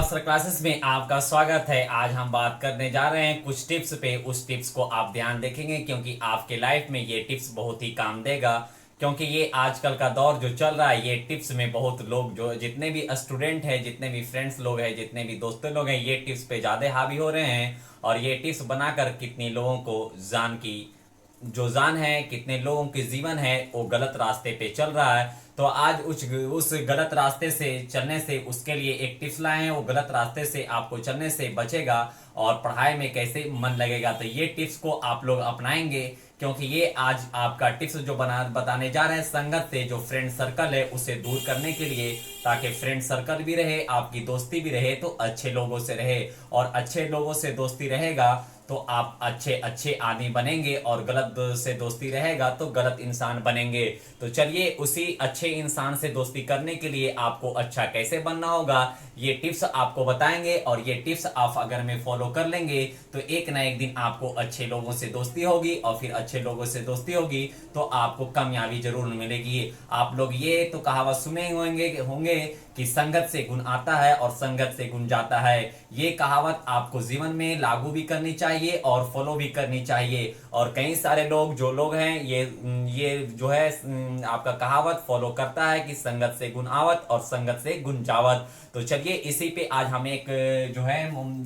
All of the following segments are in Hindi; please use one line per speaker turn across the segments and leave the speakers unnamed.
मास्टर क्लासेस में आपका स्वागत है। आज हम बात करने जा रहे हैं कुछ टिप्स पे। उस टिप्स को आप ध्यान देखेंगे क्योंकि आपके लाइफ में ये टिप्स बहुत ही काम देगा। क्योंकि ये आजकल का दौर जो चल रहा है, ये टिप्स में बहुत लोग, जो जितने भी स्टूडेंट हैं, जितने भी फ्रेंड्स लोग हैं, जितने भी दोस्तों लोग हैं, ये टिप्स पे ज़्यादा हावी हो रहे हैं। और ये टिप्स बनाकर कितनी लोगों को जो जान है, कितने लोगों के जीवन है वो गलत रास्ते पे चल रहा है। तो आज उस गलत रास्ते से चलने से उसके लिए एक टिप्स लाए हैं। वो गलत रास्ते से आपको चलने से बचेगा और पढ़ाई में कैसे मन लगेगा। तो ये टिप्स को आप लोग अपनाएंगे क्योंकि ये आज आपका टिप्स जो बताने जा रहे हैं, संगत से जो फ्रेंड सर्कल है उसे दूर करने के लिए, ताकि फ्रेंड सर्कल भी रहे, आपकी दोस्ती भी रहे, तो अच्छे लोगों से रहे। और अच्छे लोगों से दोस्ती रहेगा तो आप अच्छे अच्छे आदमी बनेंगे, और गलत से दोस्ती रहेगा तो गलत इंसान बनेंगे। तो चलिए उसी अच्छे इंसान से दोस्ती करने के लिए आपको अच्छा कैसे बनना होगा, ये टिप्स आपको बताएंगे। और ये टिप्स आप अगर में फॉलो कर लेंगे तो एक ना एक दिन आपको अच्छे लोगों से दोस्ती होगी, और फिर अच्छे लोगों से दोस्ती होगी तो आपको कामयाबी जरूर मिलेगी। आप लोग ये तो कहावत सुने होंगे कि संगत से गुण आता है और संगत से गुण जाता है। ये कहावत आपको जीवन में लागू भी करनी चाहिए और फॉलो भी करनी चाहिए। और कई सारे लोग जो लोग हैं ये जो है आपका कहावत फॉलो करता है कि संगत से गुण आवत और संगत से गुण जावत। तो चलिए इसी पे आज हम एक जो है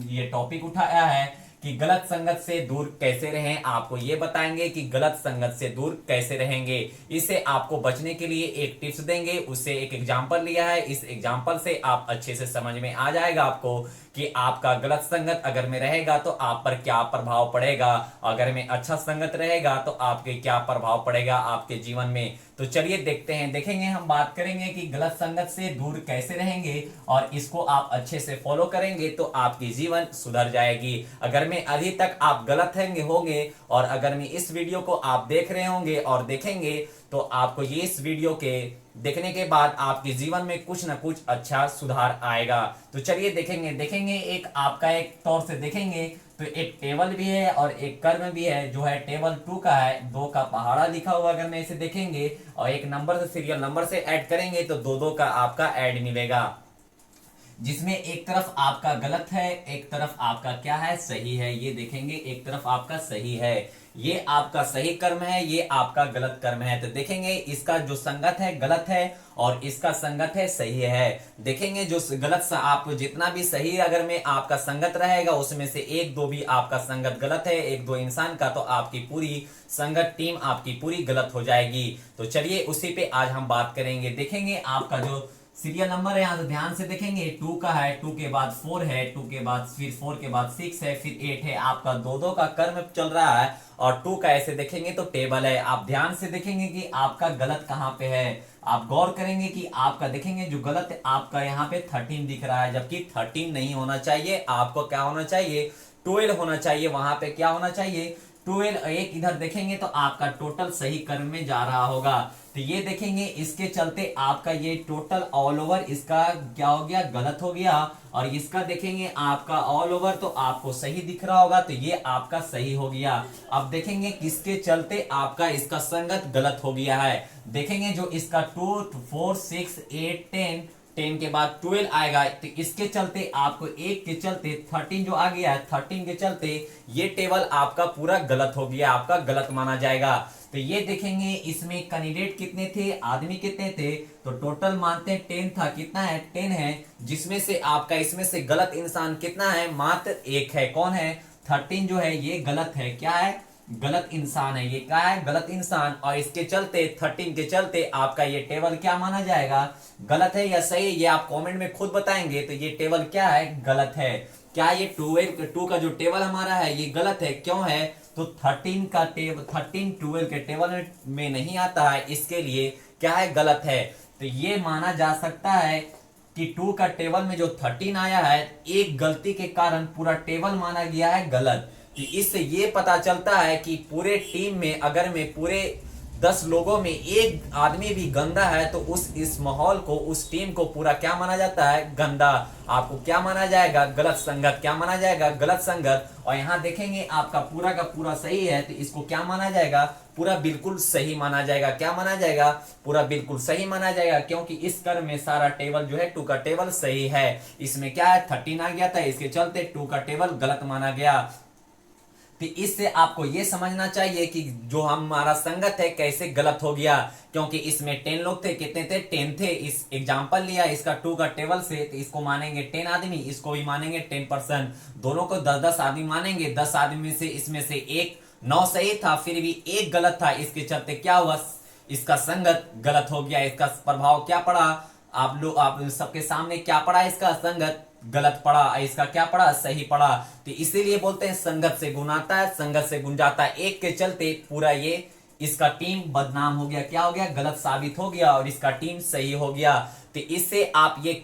ये टॉपिक उठाया है कि गलत संगत से दूर कैसे रहें। आपको ये बताएंगे कि गलत संगत से दूर कैसे रहेंगे। इससे आपको बचने के लिए एक टिप्स देंगे, उससे एक एग्जांपल लिया है। इस एग्जांपल से आप अच्छे से समझ में आ जाएगा आपको कि आपका गलत संगत अगर में रहेगा तो आप पर क्या प्रभाव पड़ेगा, अगर में अच्छा संगत रहेगा तो आपके क्या प्रभाव पड़ेगा आपके जीवन में। तो चलिए देखेंगे हम बात करेंगे कि गलत संगत से दूर कैसे रहेंगे, और इसको आप अच्छे से फॉलो करेंगे तो आपकी जीवन सुधर जाएगी। अगर में अभी तक आप गलत होंगे और अगर में इस वीडियो को आप देख रहे होंगे और देखेंगे तो आपको ये इस वीडियो के देखने के बाद आपके जीवन में कुछ ना कुछ अच्छा सुधार आएगा। तो चलिए देखेंगे एक आपका एक तौर से देखेंगे तो एक टेबल भी है और एक कर्म भी है, जो है टेबल 2 का है, 2 का पहाड़ा लिखा हुआ। अगर मैं इसे देखेंगे और एक नंबर से सीरियल नंबर से ऐड करेंगे तो 2 2 का आपका ऐड मिलेगा, जिसमें एक तरफ आपका गलत है, एक तरफ आपका क्या है, सही है। ये देखेंगे एक तरफ आपका सही है, ये आपका सही कर्म है, ये आपका गलत कर्म है। तो देखेंगे इसका जो संगत है गलत है और इसका संगत है सही है। देखेंगे जो गलत आप जितना भी सही अगर में आपका संगत रहेगा उसमें से एक दो भी आपका संगत गलत है, एक दो इंसान का, तो आपकी पूरी संगत टीम आपकी पूरी गलत हो जाएगी। तो चलिए उसी पे आज हम बात करेंगे। देखेंगे आपका जो सीरियल नंबर है, यहाँ से ध्यान से देखेंगे 2 का है, 2 के बाद 4 है, 2 के बाद फिर 4 के बाद 6 है, फिर 8 है। आपका 2 2 का कर्म चल रहा है और 2 का ऐसे देखेंगे तो टेबल है। आप ध्यान से देखेंगे कि आपका गलत कहाँ पे है। आप गौर करेंगे कि आपका देखेंगे जो गलत है आपका यहाँ पे 13 दिख रहा है, जबकि 13 नहीं होना चाहिए। आपको क्या होना चाहिए, 12 होना चाहिए। वहां पे क्या होना चाहिए, 12। एक इधर देखेंगे तो आपका टोटल सही कर्म में जा रहा होगा। तो ये देखेंगे इसके चलते आपका ये टोटल ऑल ओवर इसका क्या हो गया, गलत हो गया। और इसका देखेंगे आपका ऑल ओवर तो आपको सही दिख रहा होगा, तो ये आपका सही हो गया। अब देखेंगे किसके चलते आपका इसका संगत गलत हो गया है। देखेंगे जो इसका 2 4 6 8 10 के बाद 12 आएगा, तो इसके चलते आपको एक के चलते 13 जो आ गया है, 13 के चलते ये टेबल आपका पूरा गलत हो गया, आपका गलत माना जाएगा। तो ये देखेंगे इसमें कैंडिडेट कितने थे, आदमी कितने थे, तो टोटल मानते हैं 10 था। कितना है, 10 है, जिसमें से आपका इसमें से गलत इंसान कितना है, मात्र एक है। कौन है, 13 जो है ये गलत है। क्या है, गलत इंसान है। ये क्या है, गलत इंसान। और इसके चलते 13 के चलते आपका ये टेबल क्या माना जाएगा, गलत है या सही, ये आप कमेंट में खुद बताएंगे। तो ये टेबल क्या है, गलत है। क्या ये 2 का जो टेबल हमारा है ये गलत है, क्यों है, तो 13 का टेबल 13 12 के टेबल में नहीं आता है, इसके लिए क्या है, गलत है। तो ये माना जा सकता है कि 2 का टेबल में जो 13 आया है, एक गलती के कारण पूरा टेबल माना गया है गलत। तो इससे ये पता चलता है कि पूरे टीम में अगर में पूरे 10 लोगों में एक आदमी भी गंदा है तो इस माहौल को, उस टीम को पूरा क्या माना जाता है? गंदा। आपको क्या माना जाएगा? गलत संगत। क्या माना जाएगा? गलत संगत। और यहाँ देखेंगे आपका पूरा का पूरा सही है तो इसको क्या माना जाएगा? पूरा बिल्कुल सही माना जाएगा। क्या माना जाएगा? पूरा बिल्कुल सही माना जाएगा, क्योंकि इस कर्म में सारा टेबल जो है 2 का टेबल सही है। इसमें क्या है? 13 आ गया था, इसके चलते 2 का टेबल गलत माना गया। तो इससे आपको यह समझना चाहिए कि जो हमारा संगत है कैसे गलत हो गया, क्योंकि इसमें 10 लोग थे। कितने थे? 10 थे। इस एग्जांपल लिया इसका 2 का टेबल से, तो इसको मानेंगे 10 आदमी, इसको भी मानेंगे 10%। दोनों को 10-10 आदमी मानेंगे। 10 आदमी में से इसमें से एक 9 सही था, फिर भी एक गलत था। इसके चलते क्या हुआ? इसका संगत गलत हो गया। इसका प्रभाव क्या पड़ा? आप सबके सामने क्या पड़ा? इसका संगत गलत पड़ा। इसका क्या पड़ा? सही पड़ा। तो इसीलिए बोलते हैं संगत से गुण आता है, संगत से गुण जाता है। एक के चलते पूरा ये इसका टीम बदनाम हो गया। क्या हो गया? गलत साबित हो गया और इसका टीम सही हो गया। तो इससे आप ये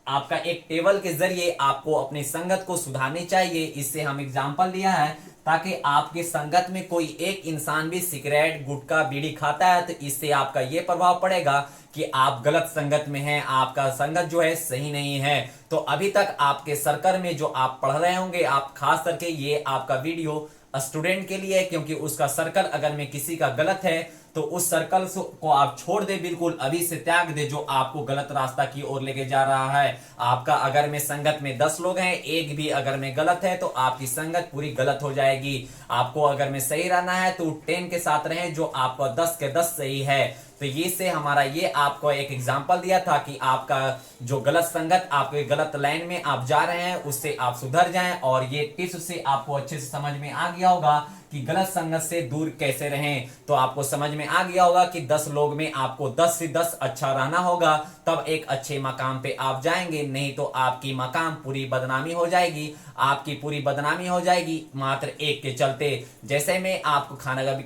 आपका एक टेबल के जरिए आपको अपनी संगत को सुधारनी चाहिए। इससे हम एग्जाम्पल लिया है ताकि आपके संगत में कोई एक इंसान भी सिगरेट, गुटखा, बीड़ी खाता है तो इससे आपका ये प्रभाव पड़ेगा कि आप गलत संगत में हैं, आपका संगत जो है सही नहीं है। तो अभी तक आपके सर्कल में जो आप पढ़ रहे होंगे, आप खास करके ये आपका वीडियो स्टूडेंट के लिए है, क्योंकि उसका सर्कल अगर में किसी का गलत है तो उस सर्कल को आप छोड़ दे, बिल्कुल अभी से त्याग दे जो आपको गलत रास्ता की ओर लेके जा रहा है। आपका अगर में संगत में 10 लोग हैं, एक भी अगर में गलत है तो आपकी संगत पूरी गलत हो जाएगी। आपको अगर में सही रहना है तो 10 के साथ रहें जो आपका 10 के 10 सही है। तो ये से हमारा ये आपको एक एग्जांपल दिया था कि आपका जो गलत संगत, आपके गलत लाइन में आप जा रहे हैं उससे आप सुधर जाएं। और ये टिप्स से आपको अच्छे से समझ में आ गया होगा कि गलत संगत से दूर कैसे रहें। तो आपको समझ में आ गया होगा कि 10 लोग में आपको 10 से 10 अच्छा रहना होगा, तब एक अच्छे मकाम पे आप जाएंगे। नहीं तो आपकी मकाम पूरी बदनामी हो जाएगी, आपकी पूरी बदनामी हो जाएगी मात्र एक के चलते। जैसे में आपको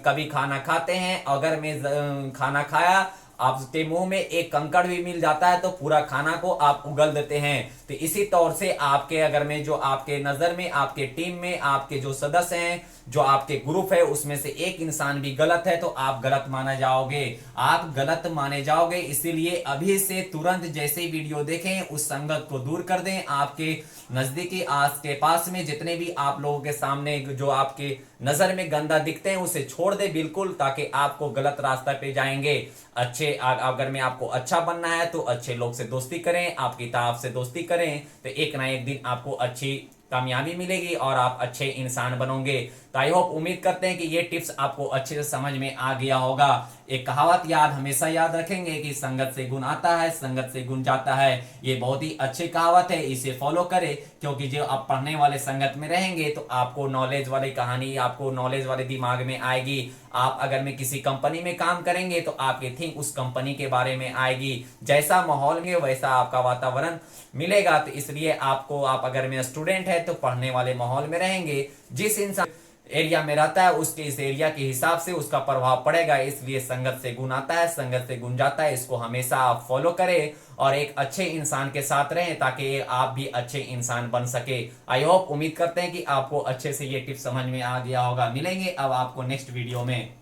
कभी खाना खाते हैं, अगर मैं खाना खाया, आपके मुंह में एक कंकड़ भी मिल जाता है तो पूरा खाना को आप उगल देते हैं। तो इसी तौर से आपके अगर में जो आपके नजर में, आपके टीम में, आपके जो सदस्य हैं, जो आपके ग्रुप है, उसमें से एक इंसान भी गलत है तो आप गलत माने जाओगे, आप गलत माने जाओगे। इसीलिए अभी से तुरंत जैसे ही वीडियो देखें उस संगत को दूर कर दें। आपके नजदीकी आस के पास में जितने भी आप लोगों के सामने जो आपके नजर में गंदा दिखते हैं उसे छोड़ दे बिल्कुल, ताकि आपको गलत रास्ता पे जाएंगे। अच्छे अगर में आपको अच्छा बनना है तो अच्छे लोग से दोस्ती करें, आप किताब से दोस्ती करें, तो एक ना एक दिन आपको अच्छी कामयाबी मिलेगी और आप अच्छे इंसान बनोगे। तो आई होप, उम्मीद करते हैं कि ये टिप्स आपको अच्छे से समझ में आ गया होगा। एक कहावत हमेशा याद रखेंगे कि संगत से गुण आता है, संगत से गुण जाता है। ये बहुत ही अच्छी कहावत है, इसे फॉलो करें, क्योंकि जो आप पढ़ने वाले संगत में रहेंगे तो आपको नॉलेज वाली कहानी, आपको नॉलेज वाले दिमाग में आएगी। आप अगर में किसी कंपनी में काम करेंगे तो आपके थिंक उस कंपनी के बारे में आएगी। जैसा माहौल में वैसा आपका वातावरण मिलेगा। तो इसलिए आपको, आप अगर में स्टूडेंट है तो पढ़ने वाले माहौल में रहेंगे। जिस इंसान एरिया में रहता है उसके इस एरिया के हिसाब से उसका प्रभाव पड़ेगा। इसलिए संगत से गुण आता है, संगत से गुण जाता है। इसको हमेशा आप फॉलो करें और एक अच्छे इंसान के साथ रहें ताकि आप भी अच्छे इंसान बन सके। आई होप, उम्मीद करते हैं कि आपको अच्छे से ये टिप्स समझ में आ गया होगा। मिलेंगे अब आपको नेक्स्ट वीडियो में।